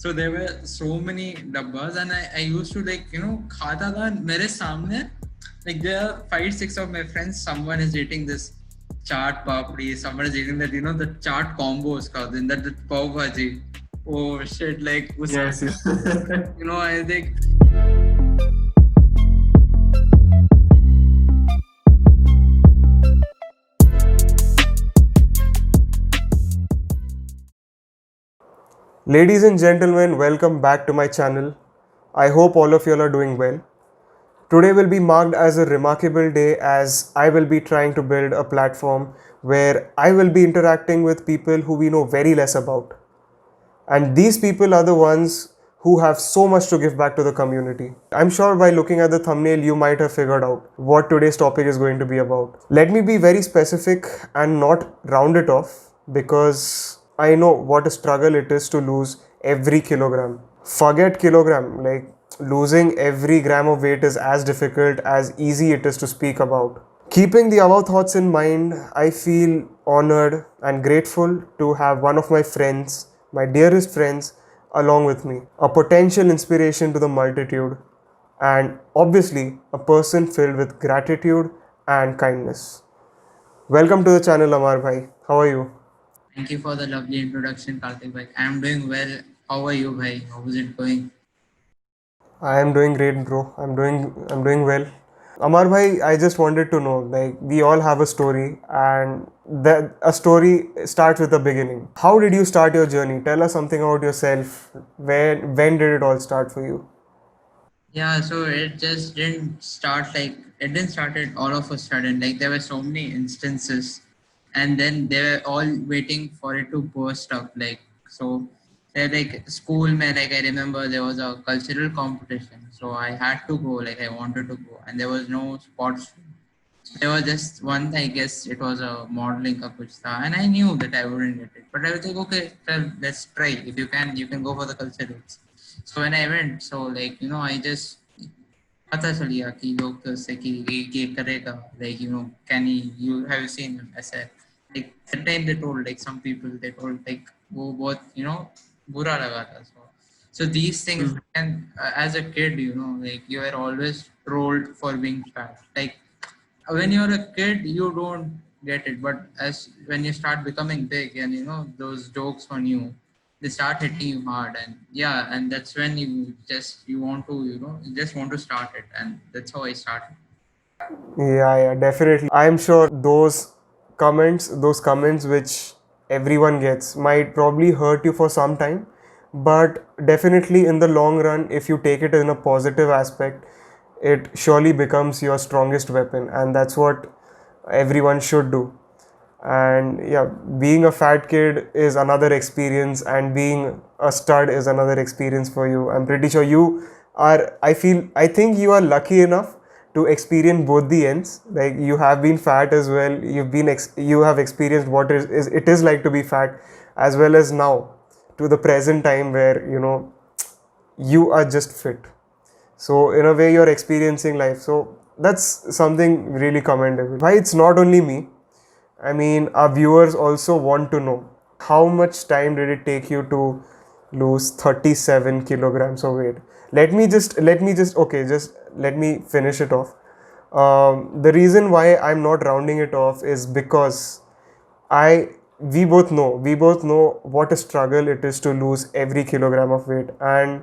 So there were so many dabbas, and I used to khata tha mere samne. Like there are 5-6 of my friends. Someone is eating this chaat papdi. Someone is eating that the chaat combos called in that the pav bhaji. Oh shit! Like Yes, yes. I think. Ladies and gentlemen, welcome back to my channel. I hope all of you are doing well. Today will be marked as a remarkable day as I will be trying to build a platform where I will be interacting with people who we know very less about. And these people are the ones who have so much to give back to the community. I'm sure by looking at the thumbnail, you might have figured out what today's topic is going to be about. Let me be very specific and not round it off because I know what a struggle it is to lose every kilogram. Forget kilogram, like losing every gram of weight is as difficult as easy it is to speak about. Keeping the above thoughts in mind, I feel honored and grateful to have one of my friends, my dearest friends, along with me. A potential inspiration to the multitude, and obviously a person filled with gratitude and kindness. Welcome to the channel, Amar Bhai. How are you? Thank you for the lovely introduction, Karthik bhai. I'm doing well. How are you, bhai? How is it going? I am doing great, bro. I'm doing well. Amar bhai, I just wanted to know, like we all have a story and that a story starts with the beginning. How did you start your journey? Tell us something about yourself. When did it all start for you? Yeah, so it just didn't start it didn't start it all of a sudden. Like there were so many instances, and then they were all waiting for it to burst up. They're like school, man. Like I remember there was a cultural competition, so I had to go. Like I wanted to go, and there was no sports. There was just one, I guess it was a modeling ka kuch tha, and I knew that I wouldn't get it. But I was like, okay, well, let's try. If you can go for the culturals. So when I went, so I just पता चल गया कि लोग तो उससे कि ये करेगा, can you have you seen him ऐसे, like that time they told, like some people they told, like वो बहुत बुरा लगा था. So these things, and as a kid, like you are always trolled for being fat. Like when you're a kid you don't get it, but as when you start becoming big, and those jokes on you, they start hitting you hard, and yeah, and that's when you want to you just want to start it, and that's how I started. Yeah, definitely. I'm sure those comments which everyone gets might probably hurt you for some time, but definitely in the long run, if you take it in a positive aspect, it surely becomes your strongest weapon, and that's what everyone should do. And yeah, being a fat kid is another experience, and being a stud is another experience for you. I'm pretty sure you are, I think you are lucky enough to experience both the ends. Like you have been fat as well, you have experienced what is it is like to be fat, as well as now to the present time where you are just fit. So in a way you're experiencing life, so that's something really commendable. Why it's not only me, I mean, our viewers also want to know how much time did it take you to lose 37 kilograms of weight? Let me finish it off. The reason why I'm not rounding it off is because I we both know what a struggle it is to lose every kilogram of weight, and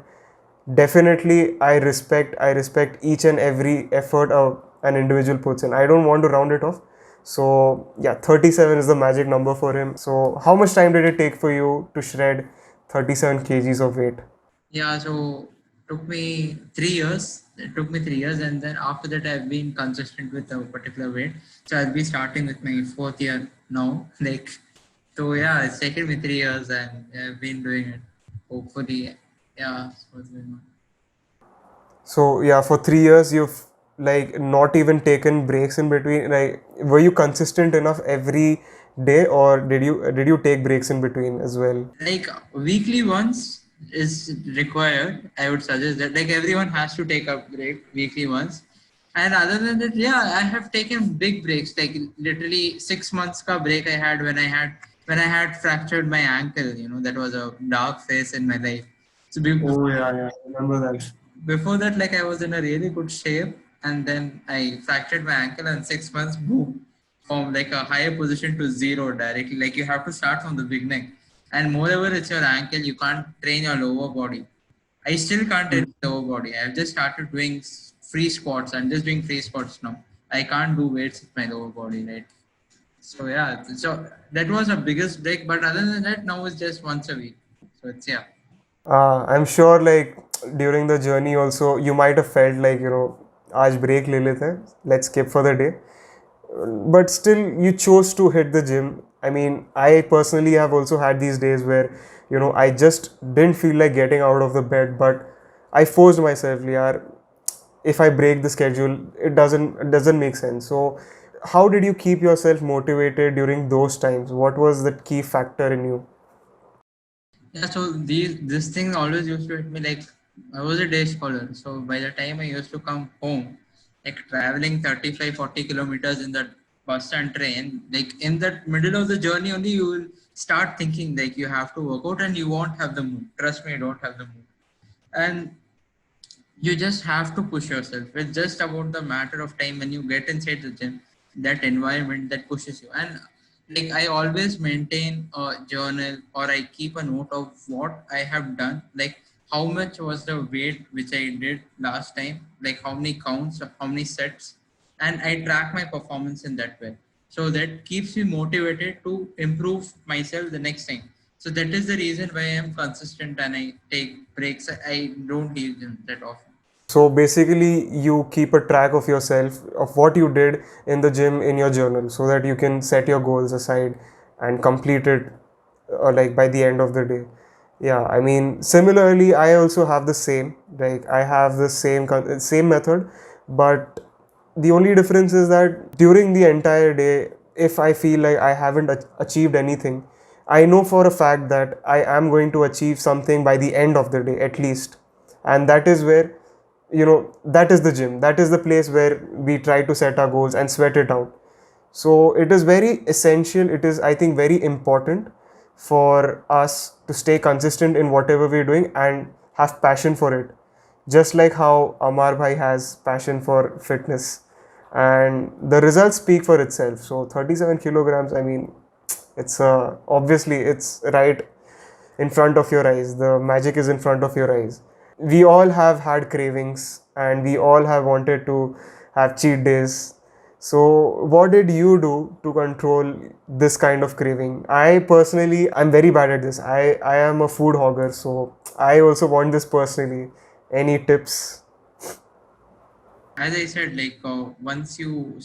definitely I respect each and every effort an individual puts in. I don't want to round it off. So yeah, 37 is the magic number for him. So how much time did it take for you to shred 37 kgs of weight? Yeah, so took me 3 years. It took me 3 years, and then after that, I've been consistent with a particular weight. So I'll be starting with my fourth year now. So yeah, it's taken me 3 years, and I've been doing it. Hopefully, yeah. So it's been So yeah, for 3 years you've like not even taken breaks in between. Like, were you consistent enough every day, or did you take breaks in between as well? like weekly once is required. I would suggest that like everyone has to take a break weekly once. And other than that, yeah, I have taken big breaks, like literally 6 months ka break I had when I had fractured my ankle. That was a dark phase in my life. So Oh yeah, yeah, I remember that. before that, like I was in a really good shape, and then I fractured my ankle, and 6 months, boom, from like a higher position to zero directly. Like you have to start from the beginning, and moreover, it's your ankle. You can't train your lower body. I still can't train my lower body. I've just started doing free squats. I'm just doing free squats now. I can't do weights with my lower body, right? So yeah, so that was a biggest break. But other than that, now it's just once a week. So it's yeah. I'm sure like during the journey also you might have felt like आज break ले लेते हैं, let's skip for the day. But still you chose to hit the gym. I mean, I personally have also had these days where I just didn't feel like getting out of the bed, but I forced myself. Yeah, if I break the schedule, it doesn't make sense. So how did you keep yourself motivated during those times? What was the key factor in you? Yeah, so this thing always used to hit me like I was a day scholar. So by the time I used to come home, like traveling 35, 40 kilometers in that bus and train, like in that middle of the journey only you will start thinking like you have to work out and you won't have the mood. Trust me, you don't have the mood. And you just have to push yourself. It's just about the matter of time when you get inside the gym, that environment that pushes you. And like I always maintain a journal or I keep a note of what I have done, like how much was the weight which I did last time, like how many counts, how many sets, and I track my performance in that way. So that keeps me motivated to improve myself the next time. So that is the reason why I am consistent and I take breaks. I don't leave them that often. So basically, you keep a track of yourself, of what you did in the gym in your journal, so that you can set your goals aside and complete it like by the end of the day. Yeah, I mean, similarly, I also have the same. Like I have the same method, but the only difference is that during the entire day, if I feel like I haven't achieved anything, I know for a fact that I am going to achieve something by the end of the day at least. And that is where, that is the gym. That is the place where we try to set our goals and sweat it out. So it is very essential. It is, I think, very important for us to stay consistent in whatever we're doing and have passion for it. Just like how Amar Bhai has passion for fitness, and the results speak for itself. So 37 kilograms, I mean, it's obviously it's right in front of your eyes. The magic is in front of your eyes. We all have had cravings and we all have wanted to have cheat days. So, what did you do to control this kind of craving? I personally, I'm very bad at this. I am a food hogger, so I also want this personally. Any tips? As I said, like once you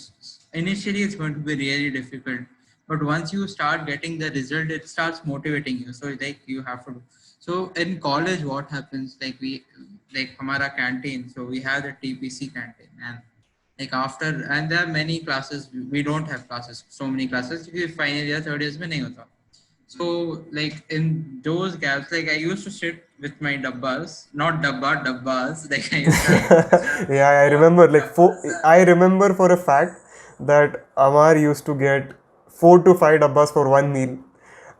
initially it's going to be really difficult, but once you start getting the result, it starts motivating you. So like you have to. Do. So in college, what happens? Like we like Hamara canteen. So we have the TPC canteen, and like after and there are many classes. We don't have classes. So many classes. Final year, third years, में नहीं होता. So like in those gaps, like I used to sit with my dabbas, not dabbas. Like I used to Yeah, I remember I remember for a fact that Amar used to get 4 to 5 dabbas for one meal.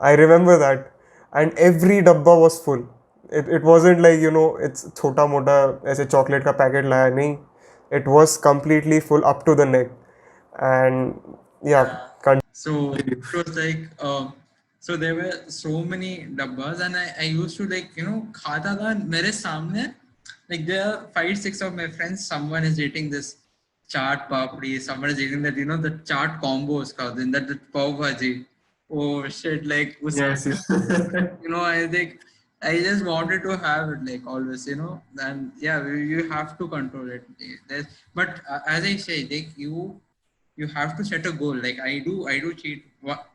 I remember that, and every dabba was full. It wasn't like it's chota mota ऐसे chocolate का packet लाया नहीं. It was completely full up to the neck, and yeah. so it was like so there were so many dabbas and I used to like खाता था मेरे सामने like there are 5 6 of my friends someone is eating this chaat papdi someone is eating that the chaat combos का then that the pav bhaji oh shit like Yes, yes. I think I just wanted to have it like always and yeah you have to control it. But as I say like you have to set a goal. Like I do cheat.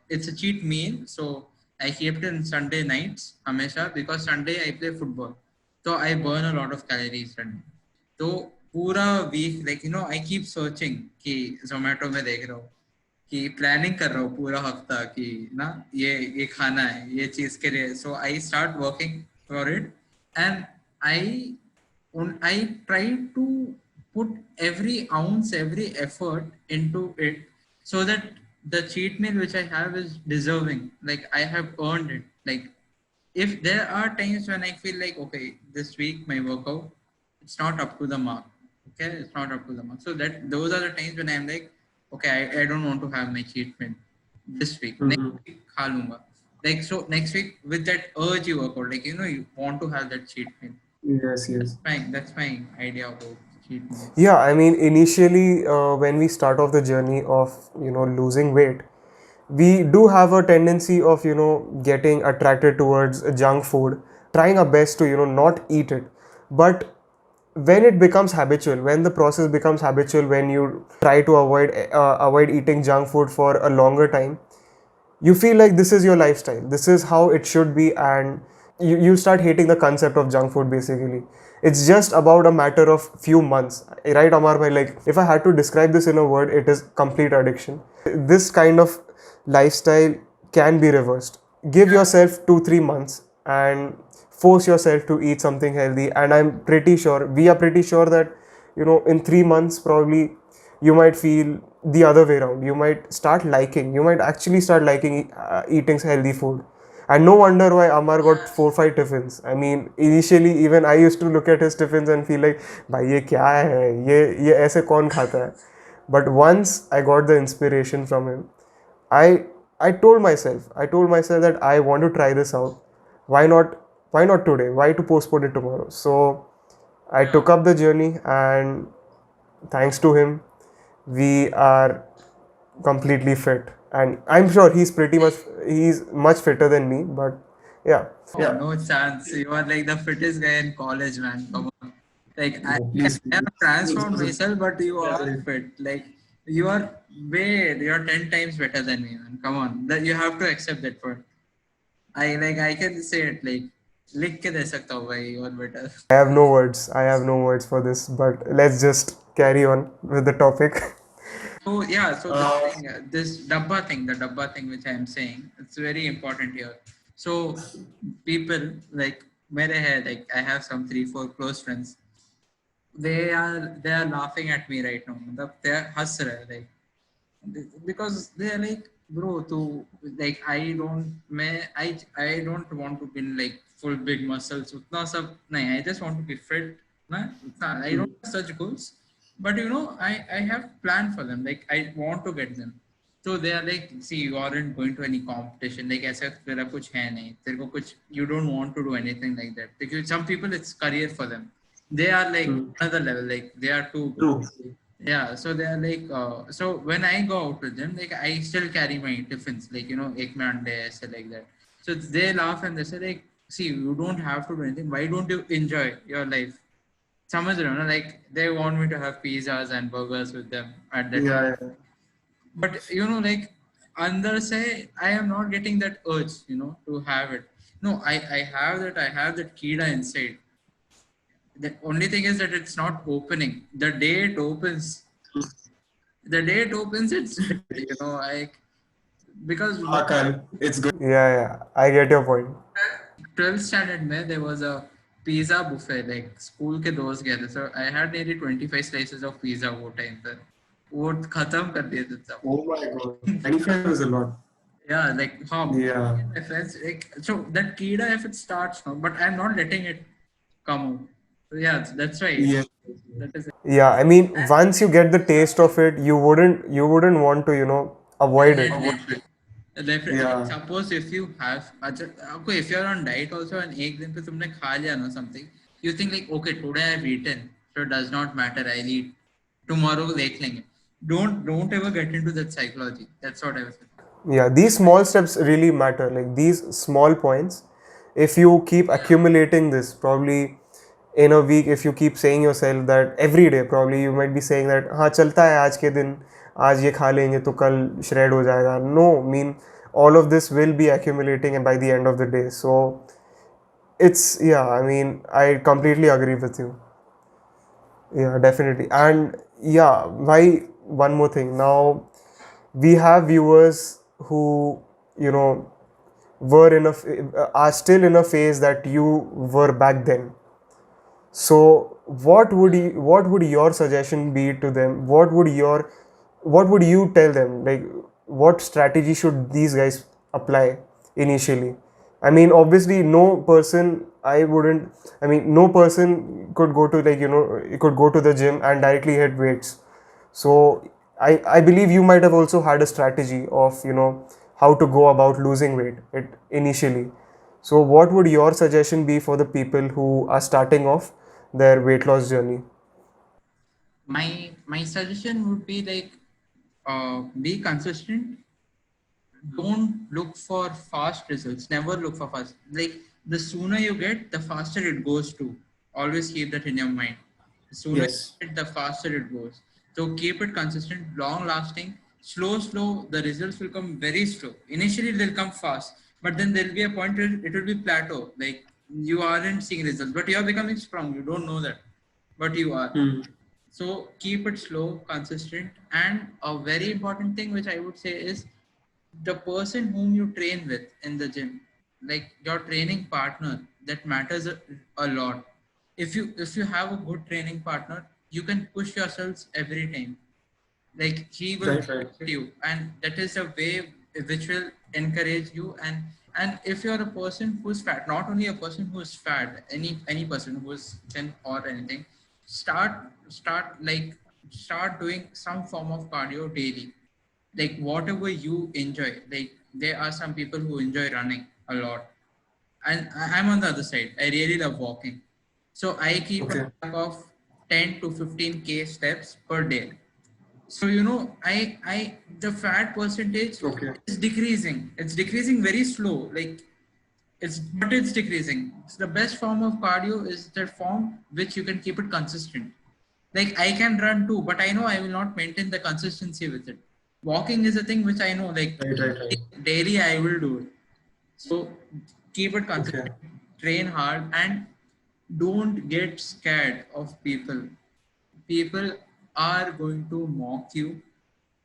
It's a cheat meal, so I keep it in Sunday nights, Hamesha, because Sunday I play football, so I burn a lot of calories Sunday. So पूरा week like I keep searching कि Zomato में देख रहा हूँ कि planning कर रहा हूँ पूरा हफ्ता कि ना ये खाना है ये चीज के लिए so I start working for it and I I try to put every ounce, every effort into it so that the cheat meal which I have is deserving. Like I have earned it. Like if there are times when I feel like, okay, this week my workout, it's not up to the mark. Okay, it's not up to the mark. So that those are the times when I'm like, okay, I don't want to have my cheat meal this week. Next Mm-hmm. week, खा लूंगा. Like so, next week with that urge you work out, like you want to have that cheat meal. Yes, That's yes. fine. That's my idea about cheat meals. Yeah, I mean, initially, when we start off the journey of, losing weight, we do have a tendency of, getting attracted towards junk food, trying our best to, not eat it. But when it becomes habitual, when the process becomes habitual, when you try to avoid eating junk food for a longer time, you feel like this is your lifestyle, this is how it should be, and you start hating the concept of junk food. Basically, it's just about a matter of few months, right, Amar bhai? Like, if I had to describe this in a word, it is complete addiction. This kind of lifestyle can be reversed. Give yourself 2 3 months and force yourself to eat something healthy, and I'm pretty sure, we are pretty sure that, in 3 months probably you might feel the other way around. You might actually start liking eating healthy food. And no wonder why Amar got 4 5 tiffins. I mean, initially even I used to look at his tiffins and feel like, भाई ये क्या है, ये ऐसे कौन खाता है? But once I got the inspiration from him, I I told myself that I want to try this out. Why not? Why not today? Why to postpone it tomorrow? So I took up the journey, and thanks to him, we are completely fit. And I'm sure he's much fitter than me. But yeah, Oh, yeah, no chance. You are like the fittest guy in college, man. Come on. Like I, no, I please, have please. transformed myself, but you are fit. Like you are you're 10 times better than me, man. Come on. That you have to accept that for I can say it like लिख के दे सकता हूँ भाई और better. I have no words. I have no words for this. But let's just carry on with the topic. So yeah, so the thing, the dabba thing which I am saying, it's very important here. So people like मेरे है like I have some 3 4 close friends. They are laughing at me right now. मतलब they are हंस रहे हैं like because they are like bro to like I don't want to build like full big muscles उतना सब नहीं. I just want to be fit ना उतना. I don't have such goals, but I have planned for them. Like I want to get them. So they are like, see, you aren't going to any competition. Like ऐसा तेरा कुछ है नहीं. तेरे को कुछ you don't want to do anything like that. Because some people it's career for them. They are like another level. Like they are too good. True. Yeah, so they are like, so when I go out with them, like I still carry my tiffins, like ek mein ande aise like that. So they laugh and they say like, see, you don't have to do anything. Why don't you enjoy your life? समझ रहे हो ना? Like they want me to have pizzas and burgers with them at that time. Yeah. But like under say, I am not getting that urge, to have it. No, I have that kida inside. The only thing is that it's not opening. The day it opens, it's dead, like because Yeah, yeah. I get your point. 12th standard में there was a pizza buffet, like school के दोस्त गए थे, so I had nearly 25 slices of pizza वो time पर. वो खत्म कर दिए थे सब. Oh my god. 25 is a lot. Yeah, like Yeah. my friends, like so that kida if it starts now, but I'm not letting it come out. So yeah, that's why. Yeah. That is Yeah, I mean, once you get the taste of it, you wouldn't want to, avoid it. definitely. Definitely. Yeah. Suppose if you have, okay, if you're on diet also and एक दिन पे तुमने खा लिया ना something, you think like, okay, today I've eaten, so it does not matter, I'll eat. Tomorrow देख लेंगे. Don't ever get into that psychology. That's what I was saying. Yeah, these small steps really matter. Like these small points, if you keep accumulating this, probably in a week, if you keep saying yourself that every day, probably you might be saying that हाँ चलता है आज के दिन, आज ये खा लेंगे तो कल shred हो जाएगा. No, mean all of this will be accumulating by the end of the day. So it's, yeah, I mean, I completely agree with you. Yeah, definitely. And yeah, why, one more thing. Now we have viewers who, were are still in a phase that you were back then. So what would your suggestion be to them? What would you tell them? Like, what strategy should these guys apply initially? I mean, obviously, no person, I wouldn't, I mean, no person could go to, like, could go to the gym and directly hit weights. So I believe you might have also had a strategy of, how to go about losing weight initially. So what would your suggestion be for the people who are starting off their weight loss journey? My suggestion would be like, be consistent. Don't look for fast results. Never look for fast. Like, the sooner you get, the faster it goes to. Always keep that in your mind. The sooner Yes. you get, the faster it goes. So keep it consistent, long lasting. Slow, the results will come very slow. Initially they'll come fast, but then there'll be a point where it will be plateau. Like, you aren't seeing results, but you are becoming strong. You don't know that, but you are. So keep it slow, consistent, and a very important thing which I would say is the person whom you train with in the gym, like your training partner, that matters a lot. If you have a good training partner, you can push yourselves every time. Like, he will Right, right. motivate you, and that is a way which will encourage you. And if you're a person who's fat, not only a person who's fat, any person who's thin or anything, start doing some form of cardio daily, like whatever you enjoy. Like, there are some people who enjoy running a lot, and I'm on the other side. I really love walking, so I keep a Okay. track of 10 to 15K steps per day. So I the fat percentage Okay. is decreasing. It's decreasing very slow. Like, it's decreasing. It's the best form of cardio is the form which you can keep it consistent. Like, I can run too, but I know I will not maintain the consistency with it. Walking is a thing which I know, like, Right, right, right. daily I will do it. So keep it Okay. consistent, train hard, and don't get scared of people. People are going to mock you.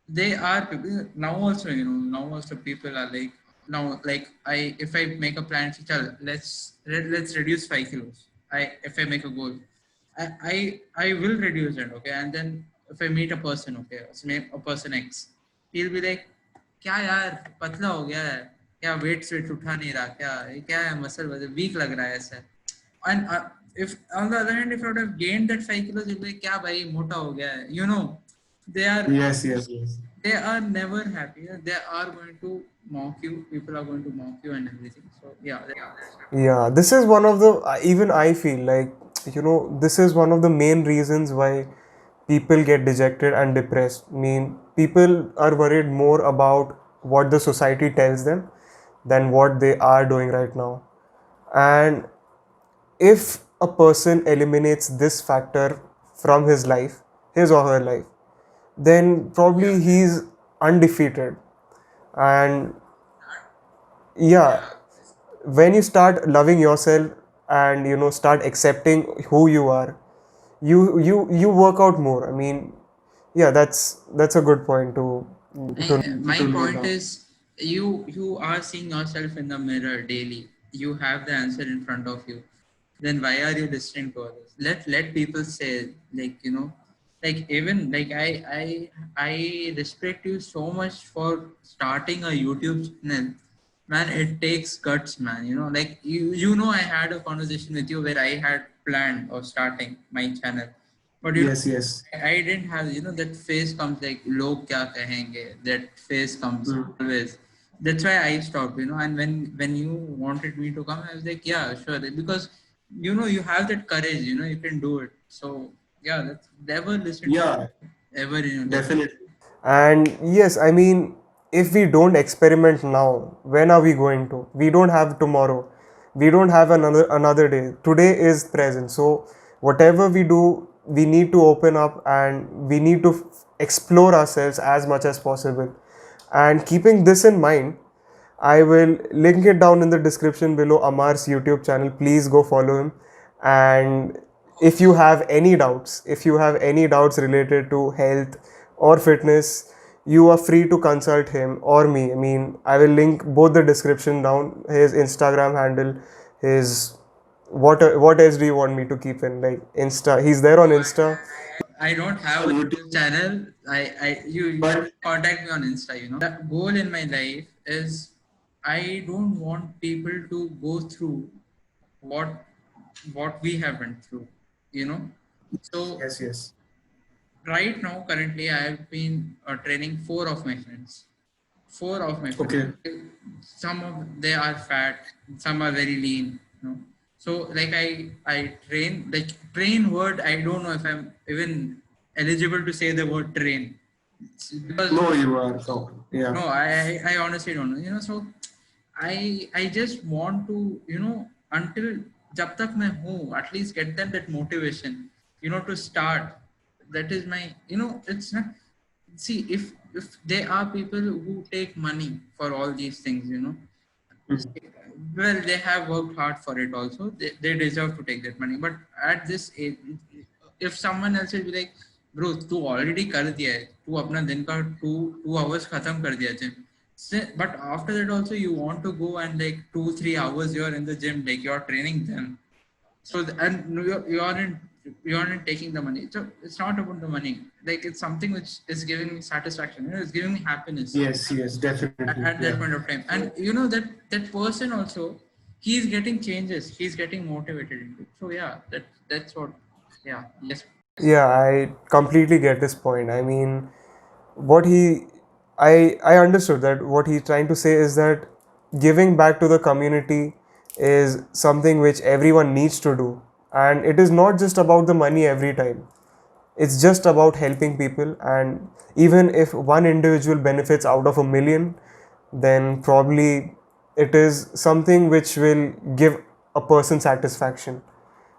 They are people now also, now also people are like, now, like, if I make a plan to tell, let's reduce 5 kilos. If I make a goal, I will reduce it, okay? And then if I meet a person, okay, a person X, he'll be like, क्या यार पतला हो गया है, क्या wait उठा नहीं रहा, क्या ये क्या है, मसल वीक लग रहा है ऐसा. And if on the other hand, if I would have gained that 5 kilos, you'll be like, क्या भाई मोटा हो गया है, they are Yes, yes, yes. they are never happy. They are going to mock you. People are going to mock you and everything. So yeah, Yeah, this is one of the, even I feel like, this is one of the main reasons why people get dejected and depressed. I mean, people are worried more about what the society tells them than what they are doing right now. And if a person eliminates this factor from his life, his or her life, then probably he's undefeated. And yeah, when you start loving yourself and start accepting who you are, you work out more. I mean, yeah, that's a good point to my to note point down. is, you are seeing yourself in the mirror daily. You have the answer in front of you. Then why are you listening to others? Let people say, like, like, even like, I respect you so much for starting a YouTube channel. Man, it takes guts, man. Like, I had a conversation with you where I had planned of starting my channel, but Yes, yes. I didn't have, that phase comes, like, log kya kahenge. That phase comes Hmm. always. That's why I stopped, and when you wanted me to come, I was like, yeah, sure, because you have that courage, you can do it. So yeah, that's never listen to Yeah, ever in your life. definitely. And yes, I mean, if we don't experiment now, when are we going to? We don't have tomorrow. We don't have another day. Today is present. So whatever we do, we need to open up and we need to explore ourselves as much as possible. And keeping this in mind, I will link it down in the description below Amar's YouTube channel. Please go follow him. And if you have any doubts related to health or fitness, you are free to consult him or me. I mean, I will link both the description down, his Instagram handle, his what else do you want me to keep in, like Insta? He's there on Insta. I don't have a YouTube channel. You But contact me on Insta. The goal in my life is, I don't want people to go through what we have went through, you know. So Yes, yes. right now, currently, I have been training four of my friends. Okay. Some of they are fat, some are very lean, you know. So like I train, like train word, I don't know if I'm even eligible to say the word train, because No, you are. So, yeah. no, I honestly don't know, you know. So I just want to, you know, until jab tak main hu, at least get them that motivation, you know, to start. That is my, you know, it's not, see, if there are people who take money for all these things, you know, Mhm. well, they have worked hard for it also, they deserve to take that money. But at this age, if someone else will be like, bro, तू already कर दिया है, तू अपना दिन का 2 hours खत्म कर दिया जिम से, but after that also you want to go and like 2-3 hours you're in the gym, like you're training them. So and you aren't, you aren't taking the money, so it's not about the money, like it's something which is giving me satisfaction, you know, it's giving me happiness Yes, yes, definitely. at that Yeah. point of time. And you know that that person also, he's getting changes, he's getting motivated into it. So yeah, that's what, yeah, yes. Yeah, I completely get this point. I mean, what he, I understood that what he's trying to say is that giving back to the community is something which everyone needs to do, and it is not just about the money every time. It's just about helping people, and even if one individual benefits out of a million, then probably it is something which will give a person satisfaction,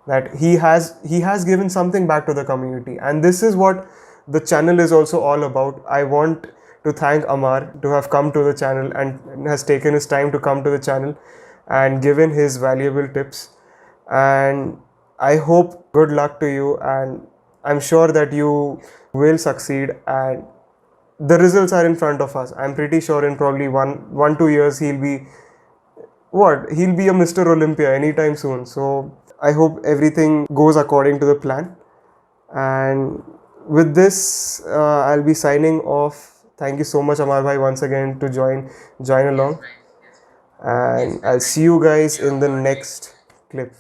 that he has given something back to the community. And this is what the channel is also all about. I want to thank Amar to have come to the channel and has taken his time to come to the channel and given his valuable tips. And I hope good luck to you, and I'm sure that you will succeed, and the results are in front of us. I'm pretty sure in probably 1-2 years he'll be a Mr. Olympia anytime soon. So I hope everything goes according to the plan. And with this, I'll be signing off. Thank you so much, Amar bhai, once again to join Yes, along. right. Yes. And I'll see you guys in the next clip.